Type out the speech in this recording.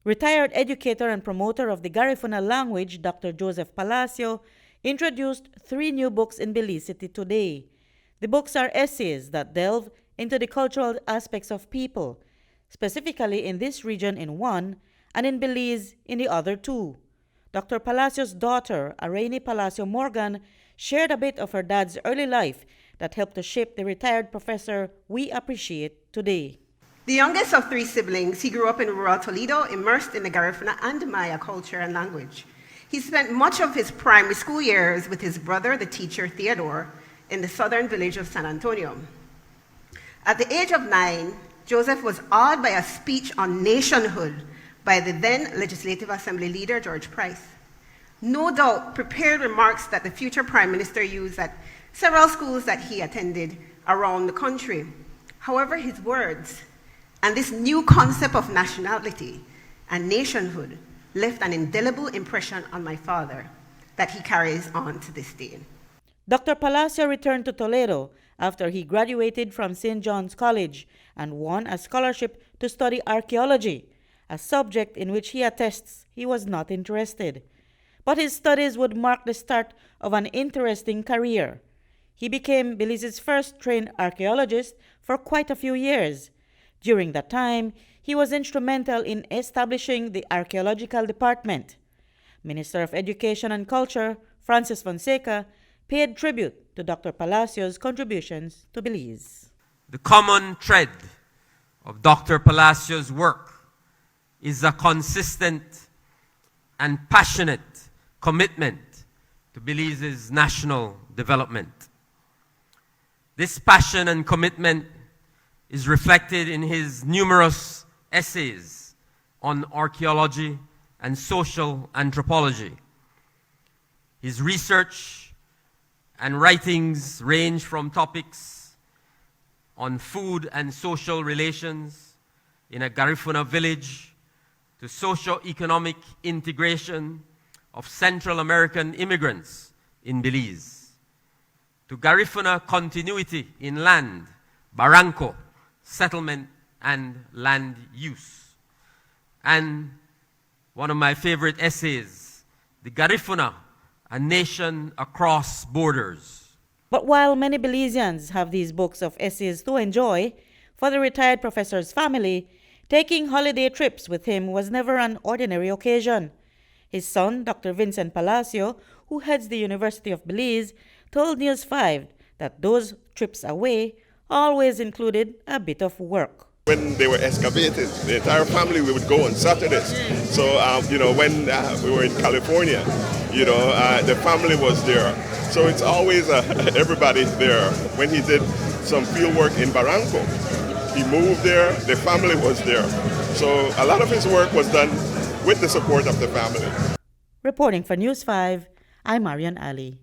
Retired educator and promoter of the Garifuna language, Dr. Joseph Palacio, introduced 3 new books in Belize City today. The books are essays that delve into the cultural aspects of people, specifically in this region in one, and in Belize in the other 2. Dr. Palacio's daughter, Araini Palacio Morgan, shared a bit of her dad's early life that helped to shape the retired professor we appreciate today. The youngest of 3 siblings, he grew up in rural Toledo, immersed in the Garifuna and Maya culture and language. He spent much of his primary school years with his brother, the teacher Theodore, in the southern village of San Antonio. At the age of 9, Joseph was awed by a speech on nationhood by the then Legislative Assembly leader, George Price. No doubt prepared remarks that the future Prime Minister used at several schools that he attended around the country. However, his words and this new concept of nationality and nationhood left an indelible impression on my father that he carries on to this day. Dr. Palacio returned to Toledo after he graduated from St. John's College and won a scholarship to study archaeology, a subject in which he attests he was not interested. But his studies would mark the start of an interesting career. He became Belize's first trained archaeologist for quite a few years. During that time, he was instrumental in establishing the archaeological department. Minister of Education and Culture, Francis Fonseca, paid tribute to Dr. Palacio's contributions to Belize. The common thread of Dr. Palacio's work is a consistent and passionate commitment to Belize's national development. This passion and commitment is reflected in his numerous essays on archaeology and social anthropology. His research and writings range from topics on food and social relations in a Garifuna village to socio-economic integration of Central American immigrants in Belize, to Garifuna continuity in land, Barranco, settlement and land use. And one of my favorite essays, The Garifuna, a Nation Across Borders. But while many Belizeans have these books of essays to enjoy, for the retired professor's family, taking holiday trips with him was never an ordinary occasion. His son, Dr. Vincent Palacio, who heads the University of Belize, told News 5 that those trips away always included a bit of work. When they were excavated, the entire family, we would go on Saturdays. So, when we were in California, the family was there. So it's always everybody there. When he did some field work in Barranco, he moved there, the family was there. So a lot of his work was done with the support of the family. Reporting for News 5, I'm Marion Ali.